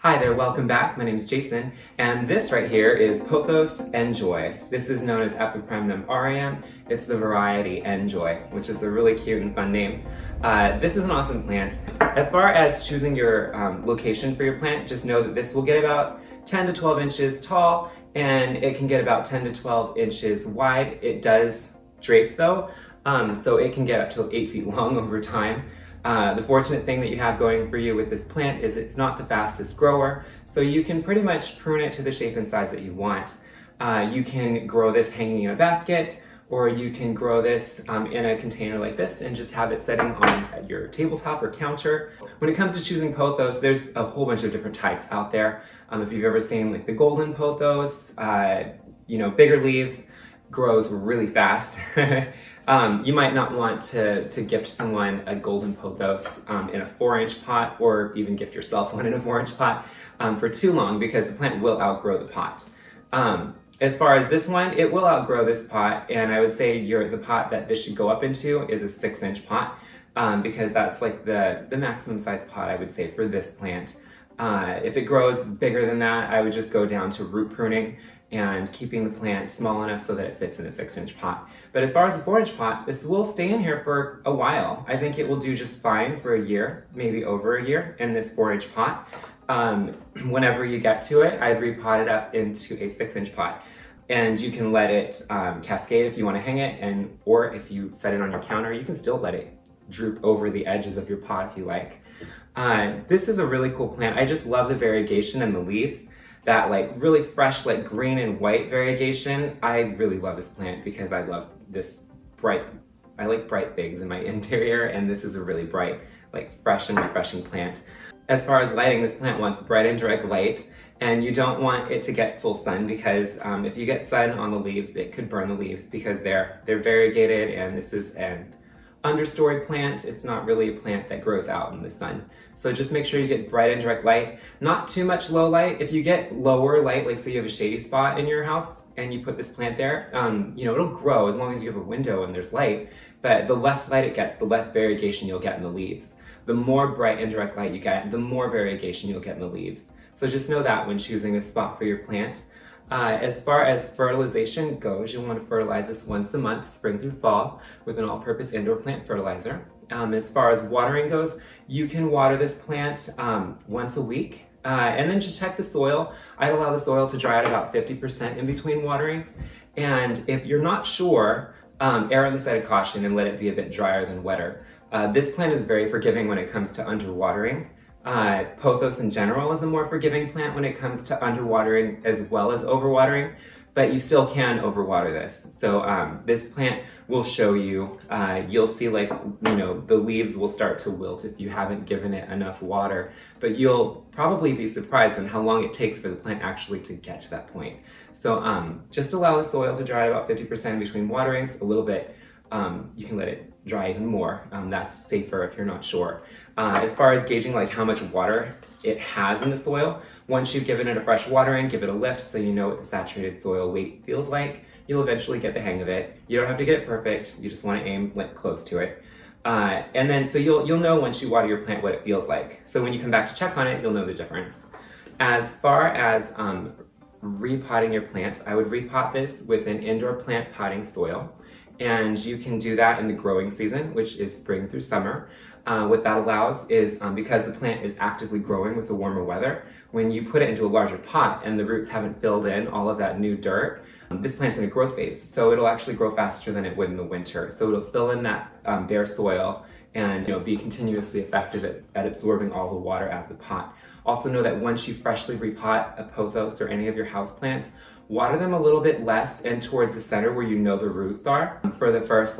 Hi there, welcome back. My name is Jason, and this right here is Pothos N'Joy. This is known as Epipremnum aureum. It's the variety N'Joy, which is a really cute and fun name. This is an awesome plant. As far as choosing your location for your plant, just know that this will get about 10 to 12 inches tall, and it can get about 10 to 12 inches wide. It does drape though, so it can get up to 8 feet long over time. The fortunate thing that you have going for you with this plant is it's not the fastest grower, so you can pretty much prune it to the shape and size that you want. You can grow this hanging in a basket, or you can grow this in a container like this and just have it sitting on your tabletop or counter. When it comes to choosing pothos, there's a whole bunch of different types out there. If you've ever seen like the golden pothos, bigger leaves, grows really fast. You might not want to gift someone a golden pothos in a 4-inch pot, or even gift yourself one in a 4-inch pot for too long, because the plant will outgrow the pot. As far as this one, it will outgrow this pot, and I would say the pot that this should go up into is a 6-inch pot, because that's like the maximum size pot I would say for this plant. If it grows bigger than that, I would just go down to root pruning and keeping the plant small enough so that it fits in a 6-inch pot. But as far as the 4-inch pot, this will stay in here for a while. I think it will do just fine for a year, maybe over a year, in this 4-inch pot. Whenever you get to it, I'd repot it up into a 6-inch pot. And you can let it cascade if you want to hang it, or if you set it on your counter, you can still let it droop over the edges of your pot if you like. This is a really cool plant. I just love the variegation in the leaves. That like really fresh, like green and white variegation. I really love this plant because I love this I like bright things in my interior, and this is a really bright, like fresh and refreshing plant. As far as lighting, this plant wants bright and direct light, and you don't want it to get full sun, because if you get sun on the leaves, it could burn the leaves, because they're variegated, and this is an understory plant. It's not really a plant that grows out in the sun. So just make sure you get bright and direct light, not too much low light. If you get lower light, like say you have a shady spot in your house and you put this plant there, it'll grow as long as you have a window and there's light, but the less light it gets, the less variegation you'll get in the leaves. The more bright and direct light you get, the more variegation you'll get in the leaves. So just know that when choosing a spot for your plant. As far as fertilization goes, you'll want to fertilize this once a month, spring through fall, with an all-purpose indoor plant fertilizer. As far as watering goes, you can water this plant once a week, and then just check the soil. I'd allow the soil to dry out about 50% in between waterings, and if you're not sure, err on the side of caution and let it be a bit drier than wetter. This plant is very forgiving when it comes to underwatering. Pothos in general is a more forgiving plant when it comes to underwatering as well as overwatering, but you still can overwater this. So this plant will show you, you'll see the leaves will start to wilt if you haven't given it enough water, but you'll probably be surprised on how long it takes for the plant actually to get to that point. So just allow the soil to dry about 50% between waterings, a little bit. You can let it dry even more. That's safer if you're not sure. As far as gauging like how much water it has in the soil, once you've given it a fresh watering, give it a lift so you know what the saturated soil weight feels like. You'll eventually get the hang of it. You don't have to get it perfect. You just want to aim like close to it. And then so you'll know once you water your plant what it feels like. So when you come back to check on it, you'll know the difference. As far as repotting your plant, I would repot this with an indoor plant potting soil. And you can do that in the growing season, which is spring through summer. What that allows is, because the plant is actively growing with the warmer weather, when you put it into a larger pot and the roots haven't filled in all of that new dirt, this plant's in a growth phase, so it'll actually grow faster than it would in the winter. So it'll fill in that bare soil and be continuously effective at absorbing all the water out of the pot. Also know that once you freshly repot a pothos or any of your house plants, water them a little bit less and towards the center where you know the roots are for the first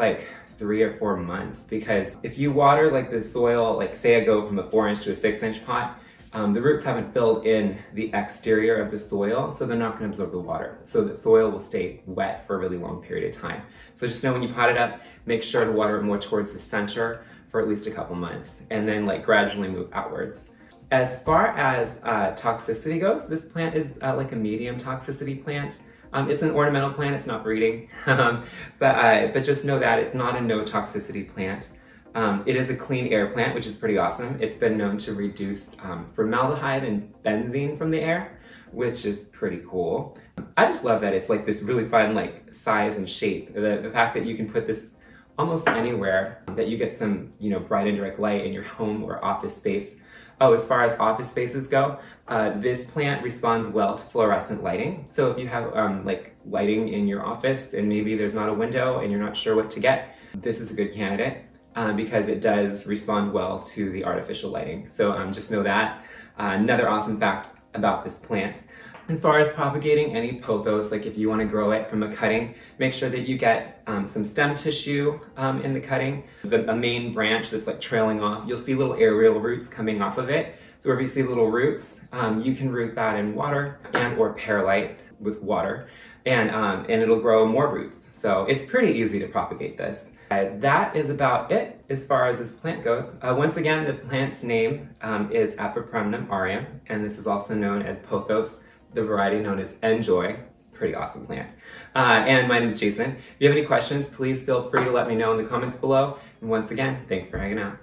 3 or 4 months, because if you water the soil, say I go from a 4-inch to a 6-inch pot, the roots haven't filled in the exterior of the soil, so they're not going to absorb the water. So the soil will stay wet for a really long period of time. So just know when you pot it up, make sure to water it more towards the center for at least a couple months, and then gradually move outwards. As far as toxicity goes, this plant is like a medium toxicity plant. It's an ornamental plant, it's not for eating, but just know that it's not a no toxicity plant. It is a clean air plant, which is pretty awesome. It's been known to reduce formaldehyde and benzene from the air, which is pretty cool. I just love that it's like this really fun like size and shape. The fact that you can put this almost anywhere, that you get some, you know, bright and direct light in your home or office space. Oh, as far as office spaces go, this plant responds well to fluorescent lighting. So if you have like lighting in your office and maybe there's not a window and you're not sure what to get, this is a good candidate because it does respond well to the artificial lighting. So just know that. Another awesome fact about this plant. As far as propagating any pothos, like if you want to grow it from a cutting, make sure that you get some stem tissue in the cutting. A main branch that's like trailing off, you'll see little aerial roots coming off of it. So if you see little roots, you can root that in water and or perlite with water, and it'll grow more roots. So it's pretty easy to propagate this. That is about it as far as this plant goes. Once again, the plant's name is Apipremnum aureum, and this is also known as Pothos, the variety known as N'Joy. Pretty awesome plant. And my name is Jason. If you have any questions, please feel free to let me know in the comments below. And once again, thanks for hanging out.